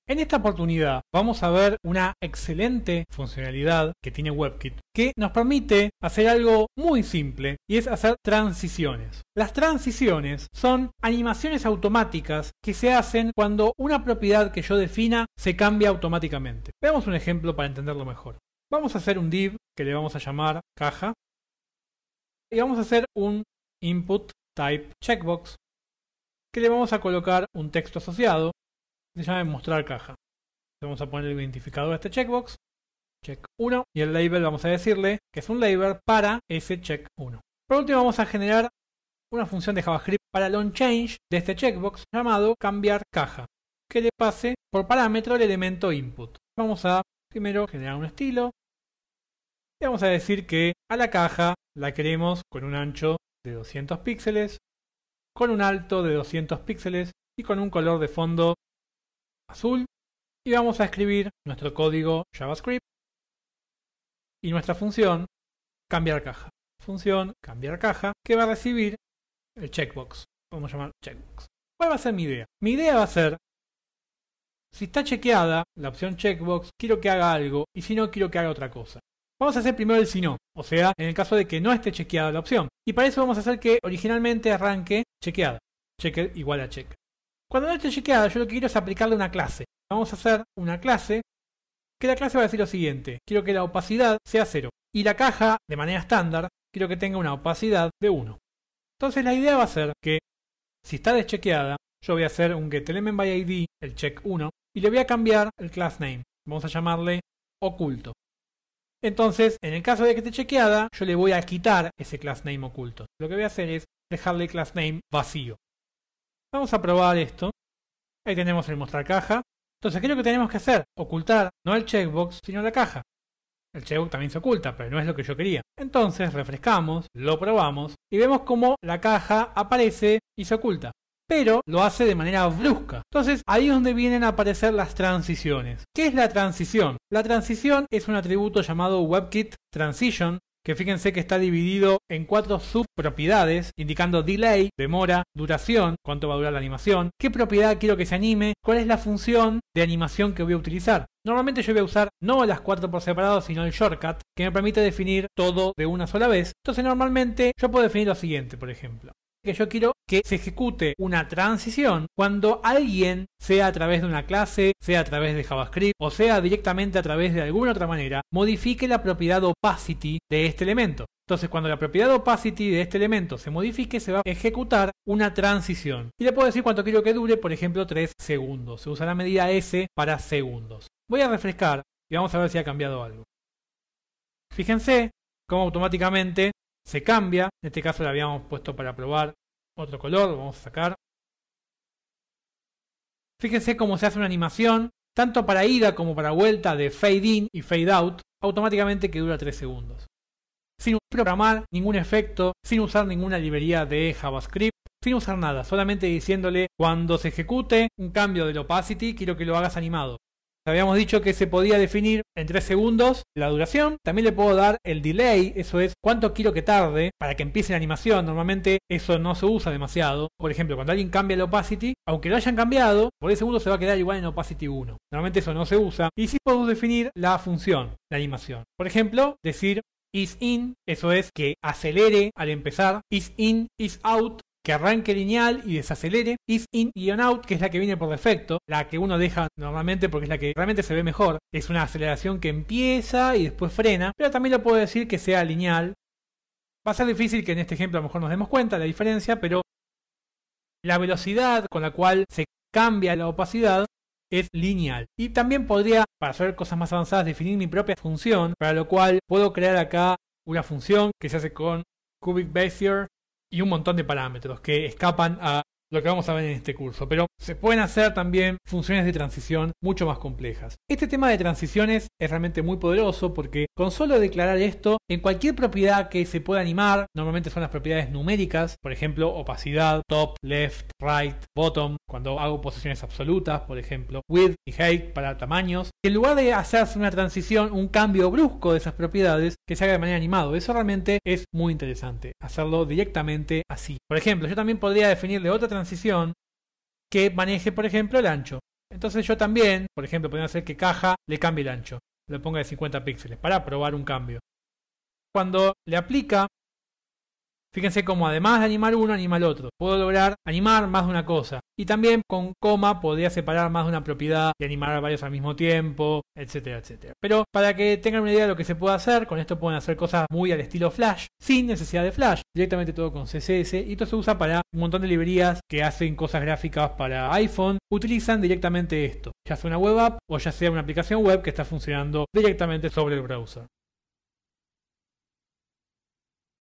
En esta oportunidad vamos a ver una excelente funcionalidad que tiene WebKit que nos permite hacer algo muy simple y es hacer transiciones. Las transiciones son animaciones automáticas que se hacen cuando una propiedad que yo defina se cambia automáticamente. Veamos un ejemplo para entenderlo mejor. Vamos a hacer un div que le vamos a llamar caja y vamos a hacer un input type checkbox que le vamos a colocar un texto asociado. Se llama mostrar caja. Vamos a poner el identificador a este checkbox, check 1, y el label vamos a decirle que es un label para ese check 1. Por último vamos a generar una función de JavaScript para el onChange de este checkbox llamado cambiar caja, que le pase por parámetro el elemento input. Vamos a primero generar un estilo y vamos a decir que a la caja la queremos con un ancho de 200 píxeles, con un alto de 200 píxeles y con un color de fondo azul, y vamos a escribir nuestro código JavaScript y nuestra función cambiar caja. Función cambiar caja que va a recibir el checkbox. Vamos a llamar checkbox. ¿Cuál va a ser mi idea? Mi idea va a ser, si está chequeada la opción checkbox, quiero que haga algo, y si no, quiero que haga otra cosa. Vamos a hacer primero el si no, o sea, en el caso de que no esté chequeada la opción. Y para eso vamos a hacer que originalmente arranque chequeada. Checker igual a check. Cuando no esté chequeada, yo lo que quiero es aplicarle una clase. Vamos a hacer una clase que la clase va a decir lo siguiente. Quiero que la opacidad sea 0. Y la caja, de manera estándar, quiero que tenga una opacidad de 1. Entonces la idea va a ser que, si está deschequeada, yo voy a hacer un getElementById, el check 1, y le voy a cambiar el class name. Vamos a llamarle oculto. Entonces, en el caso de que esté chequeada, yo le voy a quitar ese class name oculto. Lo que voy a hacer es dejarle el class name vacío. Vamos a probar esto. Ahí tenemos el mostrar caja. Entonces, ¿qué es lo que tenemos que hacer? Ocultar no el checkbox, sino la caja. El checkbox también se oculta, pero no es lo que yo quería. Entonces, refrescamos, lo probamos y vemos cómo la caja aparece y se oculta. Pero lo hace de manera brusca. Entonces, ahí es donde vienen a aparecer las transiciones. ¿Qué es la transición? La transición es un atributo llamado WebKit Transition, que fíjense que está dividido en 4 subpropiedades, indicando delay, demora, duración, cuánto va a durar la animación, qué propiedad quiero que se anime, cuál es la función de animación que voy a utilizar. Normalmente yo voy a usar no las 4 por separado, sino el shortcut, que me permite definir todo de una sola vez. Entonces normalmente yo puedo definir lo siguiente, por ejemplo. Que yo quiero que se ejecute una transición cuando alguien, sea a través de una clase, sea a través de JavaScript o sea directamente a través de alguna otra manera, modifique la propiedad opacity de este elemento. Entonces cuando la propiedad opacity de este elemento se modifique, se va a ejecutar una transición. Y le puedo decir cuánto quiero que dure, por ejemplo 3 segundos. Se usa la medida S para segundos. Voy a refrescar y vamos a ver si ha cambiado algo. Fíjense cómo automáticamente se cambia. En este caso le habíamos puesto para probar otro color, lo vamos a sacar. Fíjense cómo se hace una animación, tanto para ida como para vuelta, de fade in y fade out, automáticamente, que dura 3 segundos. Sin programar ningún efecto, sin usar ninguna librería de JavaScript, sin usar nada, solamente diciéndole cuando se ejecute un cambio del opacity, quiero que lo hagas animado. Habíamos dicho que se podía definir en 3 segundos la duración. También le puedo dar el delay, eso es cuánto quiero que tarde para que empiece la animación. Normalmente eso no se usa demasiado. Por ejemplo, cuando alguien cambia el opacity, aunque lo hayan cambiado, por 10 segundos se va a quedar igual en opacity 1. Normalmente eso no se usa. Y sí puedo definir la función, la animación. Por ejemplo, decir isIn, eso es que acelere al empezar. IsIn, isOut, que arranque lineal y desacelere. Is-in-out, que es la que viene por defecto, la que uno deja normalmente porque es la que realmente se ve mejor. Es una aceleración que empieza y después frena, pero también lo puedo decir que sea lineal. Va a ser difícil que en este ejemplo a lo mejor nos demos cuenta de la diferencia, pero la velocidad con la cual se cambia la opacidad es lineal. Y también podría, para hacer cosas más avanzadas, definir mi propia función, para lo cual puedo crear acá una función que se hace con Cubic Bezier y un montón de parámetros que escapan a lo que vamos a ver en este curso, pero se pueden hacer también funciones de transición mucho más complejas. Este tema de transiciones es realmente muy poderoso porque con solo declarar esto, en cualquier propiedad que se pueda animar, normalmente son las propiedades numéricas, por ejemplo, opacidad, top, left, right, bottom, cuando hago posiciones absolutas, por ejemplo, width y height para tamaños, en lugar de hacerse una transición, un cambio brusco de esas propiedades, que se haga de manera animado. Eso realmente es muy interesante, hacerlo directamente así. Por ejemplo, yo también podría definirle otra transición que maneje, por ejemplo, el ancho. Entonces yo también, por ejemplo, podría hacer que caja le cambie el ancho, le ponga de 50 píxeles para probar un cambio. Cuando le aplica, fíjense cómo además de animar uno, anima el otro. Puedo lograr animar más de una cosa. Y también con coma podría separar más de una propiedad y animar a varios al mismo tiempo, etcétera, etcétera. Pero para que tengan una idea de lo que se puede hacer, con esto pueden hacer cosas muy al estilo Flash, sin necesidad de Flash. Directamente todo con CSS, y esto se usa para un montón de librerías que hacen cosas gráficas para iPhone. Utilizan directamente esto, ya sea una web app o ya sea una aplicación web que está funcionando directamente sobre el browser.